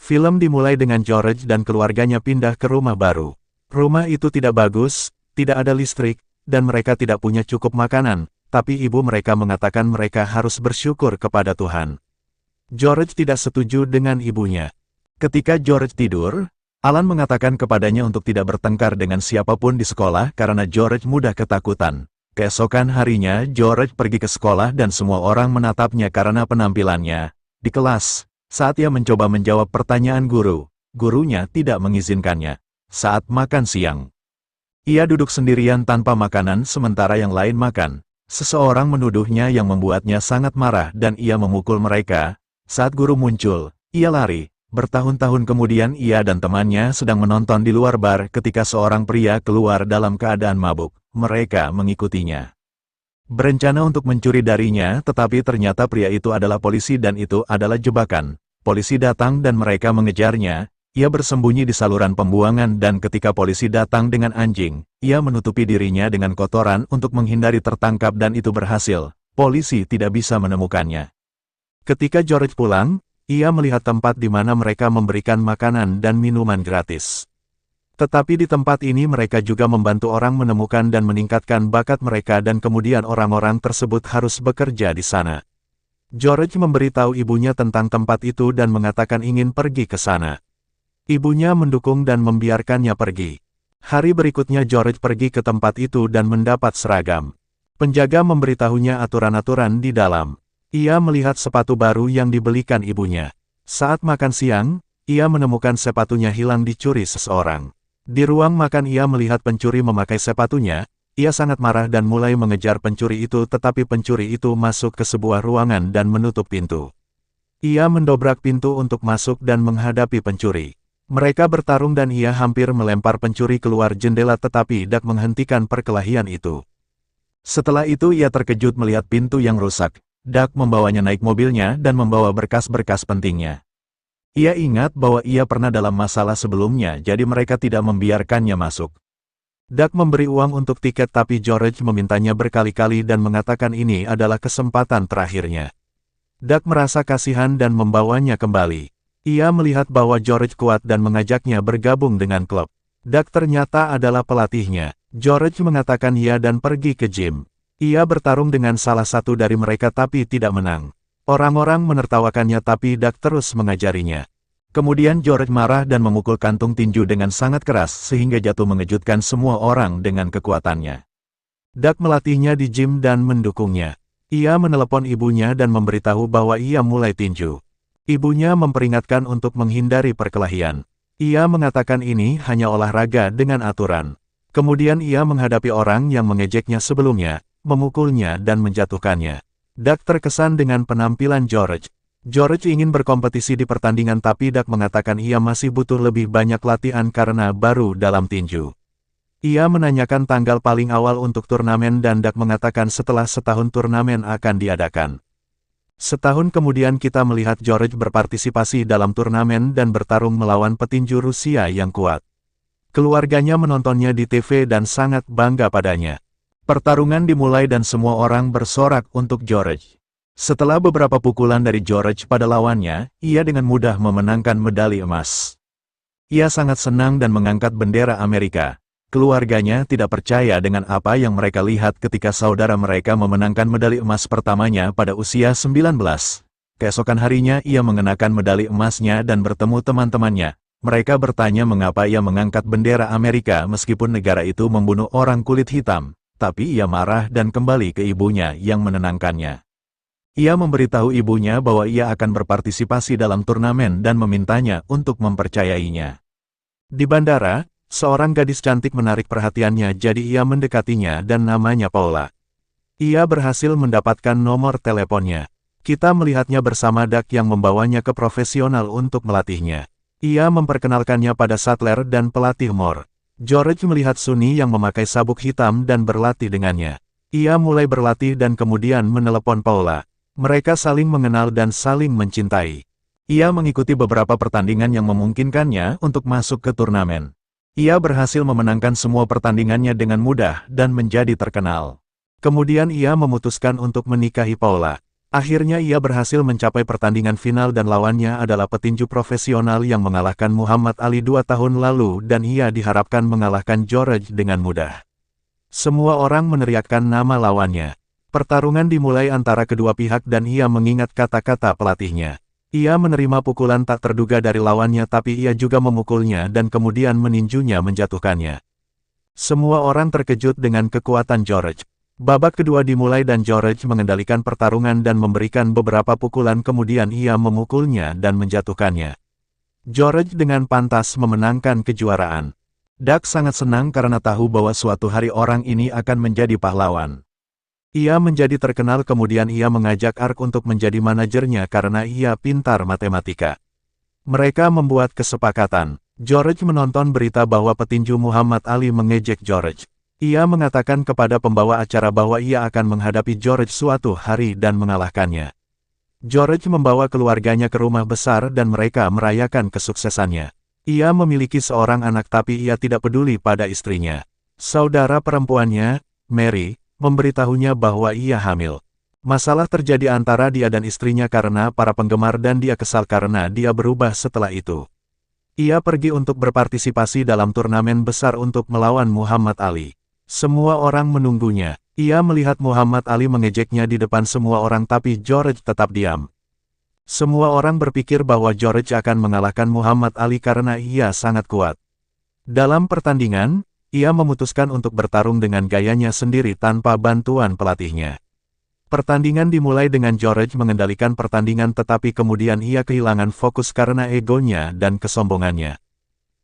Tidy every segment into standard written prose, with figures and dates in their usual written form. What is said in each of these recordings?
Film dimulai dengan George dan keluarganya pindah ke rumah baru. Rumah itu tidak bagus, tidak ada listrik, dan mereka tidak punya cukup makanan, tapi ibu mereka mengatakan mereka harus bersyukur kepada Tuhan. George tidak setuju dengan ibunya. Ketika George tidur, Alan mengatakan kepadanya untuk tidak bertengkar dengan siapapun di sekolah karena George mudah ketakutan. Keesokan harinya George pergi ke sekolah dan semua orang menatapnya karena penampilannya. Di kelas, saat ia mencoba menjawab pertanyaan gurunya tidak mengizinkannya. Saat makan siang, ia duduk sendirian tanpa makanan sementara yang lain makan. Seseorang menuduhnya yang membuatnya sangat marah dan ia memukul mereka. Saat guru muncul, ia lari. Bertahun-tahun kemudian ia dan temannya sedang menonton di luar bar ketika seorang pria keluar dalam keadaan mabuk. Mereka mengikutinya. Berencana untuk mencuri darinya, tetapi ternyata pria itu adalah polisi dan itu adalah jebakan. Polisi datang dan mereka mengejarnya. Ia bersembunyi di saluran pembuangan dan ketika polisi datang dengan anjing, ia menutupi dirinya dengan kotoran untuk menghindari tertangkap dan itu berhasil. Polisi tidak bisa menemukannya. Ketika George pulang, ia melihat tempat di mana mereka memberikan makanan dan minuman gratis. Tetapi di tempat ini mereka juga membantu orang menemukan dan meningkatkan bakat mereka dan kemudian orang-orang tersebut harus bekerja di sana. George memberitahu ibunya tentang tempat itu dan mengatakan ingin pergi ke sana. Ibunya mendukung dan membiarkannya pergi. Hari berikutnya George pergi ke tempat itu dan mendapat seragam. Penjaga memberitahunya aturan-aturan di dalam. Ia melihat sepatu baru yang dibelikan ibunya. Saat makan siang, ia menemukan sepatunya hilang dicuri seseorang. Di ruang makan ia melihat pencuri memakai sepatunya. Ia sangat marah dan mulai mengejar pencuri itu tetapi pencuri itu masuk ke sebuah ruangan dan menutup pintu. Ia mendobrak pintu untuk masuk dan menghadapi pencuri. Mereka bertarung dan ia hampir melempar pencuri keluar jendela tetapi Duck menghentikan perkelahian itu. Setelah itu ia terkejut melihat pintu yang rusak. Duck membawanya naik mobilnya dan membawa berkas-berkas pentingnya. Ia ingat bahwa ia pernah dalam masalah sebelumnya jadi mereka tidak membiarkannya masuk. Duck memberi uang untuk tiket tapi George memintanya berkali-kali dan mengatakan ini adalah kesempatan terakhirnya. Duck merasa kasihan dan membawanya kembali. Ia melihat bahwa George kuat dan mengajaknya bergabung dengan klub. Duck ternyata adalah pelatihnya. George mengatakan iya dan pergi ke gym. Ia bertarung dengan salah satu dari mereka tapi tidak menang. Orang-orang menertawakannya tapi Duck terus mengajarinya. Kemudian George marah dan memukul kantung tinju dengan sangat keras sehingga jatuh mengejutkan semua orang dengan kekuatannya. Duck melatihnya di gym dan mendukungnya. Ia menelepon ibunya dan memberitahu bahwa ia mulai tinju. Ibunya memperingatkan untuk menghindari perkelahian. Ia mengatakan ini hanya olahraga dengan aturan. Kemudian ia menghadapi orang yang mengejeknya sebelumnya, memukulnya dan menjatuhkannya. Duck terkesan dengan penampilan George. George ingin berkompetisi di pertandingan tapi Duck mengatakan ia masih butuh lebih banyak latihan karena baru dalam tinju. Ia menanyakan tanggal paling awal untuk turnamen dan Duck mengatakan setelah setahun turnamen akan diadakan. Setahun kemudian kita melihat George berpartisipasi dalam turnamen dan bertarung melawan petinju Rusia yang kuat. Keluarganya menontonnya di TV dan sangat bangga padanya. Pertarungan dimulai dan semua orang bersorak untuk George. Setelah beberapa pukulan dari George pada lawannya, ia dengan mudah memenangkan medali emas. Ia sangat senang dan mengangkat bendera Amerika. Keluarganya tidak percaya dengan apa yang mereka lihat ketika saudara mereka memenangkan medali emas pertamanya pada usia 19. Keesokan harinya ia mengenakan medali emasnya dan bertemu teman-temannya. Mereka bertanya mengapa ia mengangkat bendera Amerika meskipun negara itu membunuh orang kulit hitam. Tapi ia marah dan kembali ke ibunya yang menenangkannya. Ia memberitahu ibunya bahwa ia akan berpartisipasi dalam turnamen dan memintanya untuk mempercayainya. Di bandara, seorang gadis cantik menarik perhatiannya jadi ia mendekatinya dan namanya Paula. Ia berhasil mendapatkan nomor teleponnya. Kita melihatnya bersama Duck yang membawanya ke profesional untuk melatihnya. Ia memperkenalkannya pada Sattler dan pelatih Moore. George melihat Sunny yang memakai sabuk hitam dan berlatih dengannya. Ia mulai berlatih dan kemudian menelepon Paula. Mereka saling mengenal dan saling mencintai. Ia mengikuti beberapa pertandingan yang memungkinkannya untuk masuk ke turnamen. Ia berhasil memenangkan semua pertandingannya dengan mudah dan menjadi terkenal. Kemudian ia memutuskan untuk menikahi Paula. Akhirnya ia berhasil mencapai pertandingan final dan lawannya adalah petinju profesional yang mengalahkan Muhammad Ali 2 tahun lalu dan ia diharapkan mengalahkan George dengan mudah. Semua orang meneriakkan nama lawannya. Pertarungan dimulai antara kedua pihak dan ia mengingat kata-kata pelatihnya. Ia menerima pukulan tak terduga dari lawannya tapi ia juga memukulnya dan kemudian meninjunya menjatuhkannya. Semua orang terkejut dengan kekuatan George. Babak kedua dimulai dan George mengendalikan pertarungan dan memberikan beberapa pukulan kemudian ia memukulnya dan menjatuhkannya. George dengan pantas memenangkan kejuaraan. Doug sangat senang karena tahu bahwa suatu hari orang ini akan menjadi pahlawan. Ia menjadi terkenal kemudian ia mengajak Ark untuk menjadi manajernya karena ia pintar matematika. Mereka membuat kesepakatan. George menonton berita bahwa petinju Muhammad Ali mengejek George. Ia mengatakan kepada pembawa acara bahwa ia akan menghadapi George suatu hari dan mengalahkannya. George membawa keluarganya ke rumah besar dan mereka merayakan kesuksesannya. Ia memiliki seorang anak tapi ia tidak peduli pada istrinya. Saudara perempuannya, Mary, memberitahunya bahwa ia hamil. Masalah terjadi antara dia dan istrinya karena para penggemar dan dia kesal karena dia berubah setelah itu. Ia pergi untuk berpartisipasi dalam turnamen besar untuk melawan Muhammad Ali. Semua orang menunggunya. Ia melihat Muhammad Ali mengejeknya di depan semua orang tapi George tetap diam. Semua orang berpikir bahwa George akan mengalahkan Muhammad Ali karena ia sangat kuat. Dalam pertandingan, ia memutuskan untuk bertarung dengan gayanya sendiri tanpa bantuan pelatihnya. Pertandingan dimulai dengan George mengendalikan pertandingan tetapi kemudian ia kehilangan fokus karena egonya dan kesombongannya.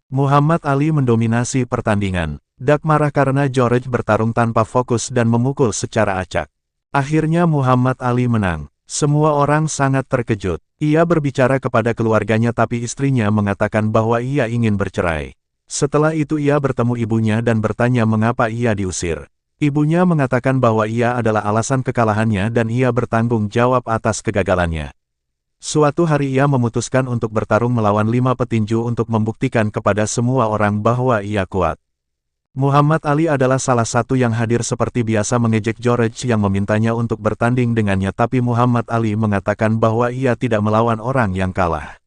Muhammad Ali mendominasi pertandingan. Doug marah karena George bertarung tanpa fokus dan memukul secara acak. Akhirnya Muhammad Ali menang. Semua orang sangat terkejut. Ia berbicara kepada keluarganya tapi istrinya mengatakan bahwa ia ingin bercerai. Setelah itu ia bertemu ibunya dan bertanya mengapa ia diusir. Ibunya mengatakan bahwa ia adalah alasan kekalahannya dan ia bertanggung jawab atas kegagalannya. Suatu hari ia memutuskan untuk bertarung melawan 5 petinju untuk membuktikan kepada semua orang bahwa ia kuat. Muhammad Ali adalah salah satu yang hadir seperti biasa mengejek George yang memintanya untuk bertanding dengannya tapi Muhammad Ali mengatakan bahwa ia tidak melawan orang yang kalah.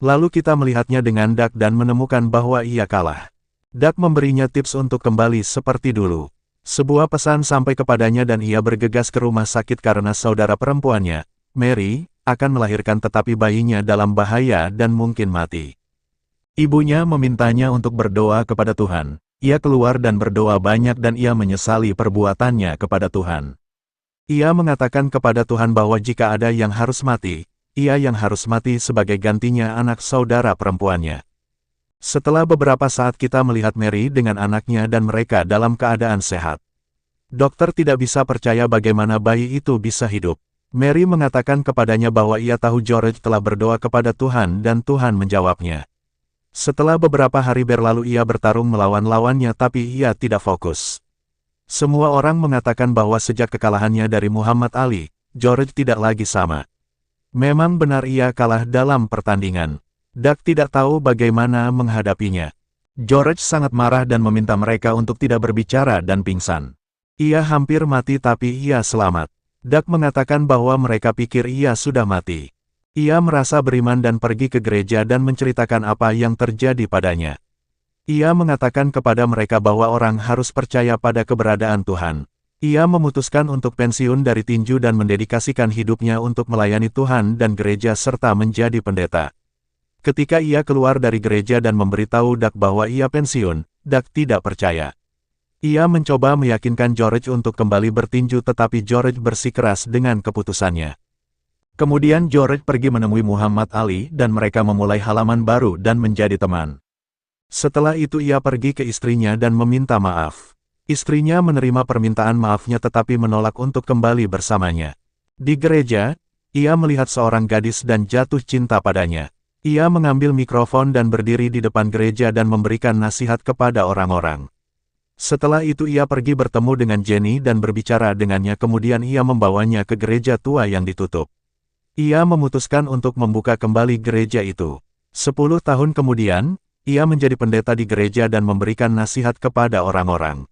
Lalu kita melihatnya dengan Doug dan menemukan bahwa ia kalah. Doug memberinya tips untuk kembali seperti dulu. Sebuah pesan sampai kepadanya dan ia bergegas ke rumah sakit karena saudara perempuannya, Mary, akan melahirkan tetapi bayinya dalam bahaya dan mungkin mati. Ibunya memintanya untuk berdoa kepada Tuhan. Ia keluar dan berdoa banyak dan ia menyesali perbuatannya kepada Tuhan. Ia mengatakan kepada Tuhan bahwa jika ada yang harus mati, ia yang harus mati sebagai gantinya anak saudara perempuannya. Setelah beberapa saat kita melihat Mary dengan anaknya dan mereka dalam keadaan sehat. Dokter tidak bisa percaya bagaimana bayi itu bisa hidup. Mary mengatakan kepadanya bahwa ia tahu George telah berdoa kepada Tuhan dan Tuhan menjawabnya. Setelah beberapa hari berlalu ia bertarung melawan lawannya tapi ia tidak fokus. Semua orang mengatakan bahwa sejak kekalahannya dari Muhammad Ali, George tidak lagi sama. Memang benar ia kalah dalam pertandingan. Doug tidak tahu bagaimana menghadapinya. George sangat marah dan meminta mereka untuk tidak berbicara dan pingsan. Ia hampir mati tapi ia selamat. Doug mengatakan bahwa mereka pikir ia sudah mati. Ia merasa beriman dan pergi ke gereja dan menceritakan apa yang terjadi padanya. Ia mengatakan kepada mereka bahwa orang harus percaya pada keberadaan Tuhan. Ia memutuskan untuk pensiun dari tinju dan mendedikasikan hidupnya untuk melayani Tuhan dan gereja serta menjadi pendeta. Ketika ia keluar dari gereja dan memberitahu Doug bahwa ia pensiun, Doug tidak percaya. Ia mencoba meyakinkan George untuk kembali bertinju tetapi George bersikeras dengan keputusannya. Kemudian George pergi menemui Muhammad Ali dan mereka memulai halaman baru dan menjadi teman. Setelah itu ia pergi ke istrinya dan meminta maaf. Istrinya menerima permintaan maafnya tetapi menolak untuk kembali bersamanya. Di gereja, ia melihat seorang gadis dan jatuh cinta padanya. Ia mengambil mikrofon dan berdiri di depan gereja dan memberikan nasihat kepada orang-orang. Setelah itu ia pergi bertemu dengan Jenny dan berbicara dengannya kemudian ia membawanya ke gereja tua yang ditutup. Ia memutuskan untuk membuka kembali gereja itu. 10 tahun kemudian, ia menjadi pendeta di gereja dan memberikan nasihat kepada orang-orang.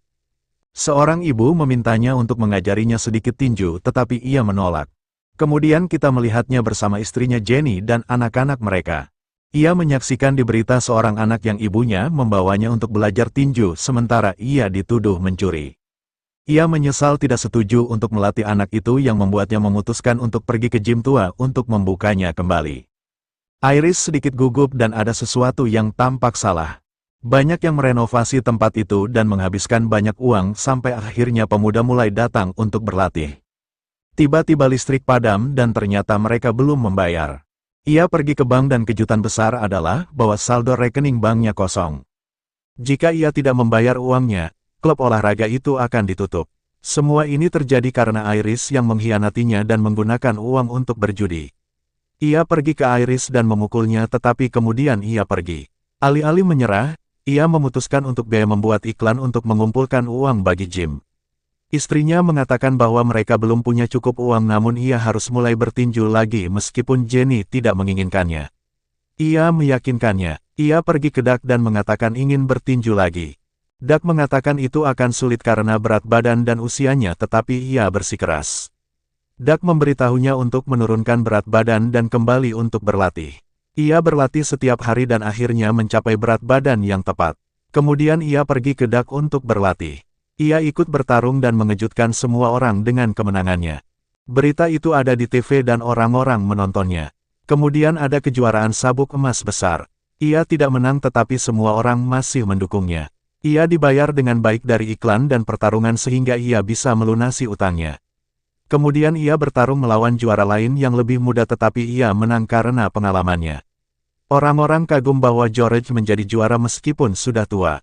Seorang ibu memintanya untuk mengajarinya sedikit tinju tetapi ia menolak. Kemudian kita melihatnya bersama istrinya Jenny dan anak-anak mereka. Ia menyaksikan di berita seorang anak yang ibunya membawanya untuk belajar tinju sementara ia dituduh mencuri. Ia menyesal tidak setuju untuk melatih anak itu yang membuatnya memutuskan untuk pergi ke gym tua untuk membukanya kembali. Iris sedikit gugup dan ada sesuatu yang tampak salah. Banyak yang merenovasi tempat itu dan menghabiskan banyak uang sampai akhirnya pemuda mulai datang untuk berlatih. Tiba-tiba listrik padam dan ternyata mereka belum membayar. Ia pergi ke bank dan kejutan besar adalah bahwa saldo rekening banknya kosong. Jika ia tidak membayar uangnya, klub olahraga itu akan ditutup. Semua ini terjadi karena Iris yang mengkhianatinya dan menggunakan uang untuk berjudi. Ia pergi ke Iris dan memukulnya tetapi kemudian ia pergi. Alih-alih menyerah, ia memutuskan untuk biaya membuat iklan untuk mengumpulkan uang bagi Jim. Istrinya mengatakan bahwa mereka belum punya cukup uang namun ia harus mulai bertinju lagi meskipun Jenny tidak menginginkannya. Ia meyakinkannya. Ia pergi ke Doug dan mengatakan ingin bertinju lagi. Doug mengatakan itu akan sulit karena berat badan dan usianya tetapi ia bersikeras. Doug memberitahunya untuk menurunkan berat badan dan kembali untuk berlatih. Ia berlatih setiap hari dan akhirnya mencapai berat badan yang tepat. Kemudian ia pergi ke Doug untuk berlatih. Ia ikut bertarung dan mengejutkan semua orang dengan kemenangannya. Berita itu ada di TV dan orang-orang menontonnya. Kemudian ada kejuaraan sabuk emas besar. Ia tidak menang tetapi semua orang masih mendukungnya. Ia dibayar dengan baik dari iklan dan pertarungan sehingga ia bisa melunasi utangnya. Kemudian ia bertarung melawan juara lain yang lebih muda tetapi ia menang karena pengalamannya. Orang-orang kagum bahwa George menjadi juara meskipun sudah tua.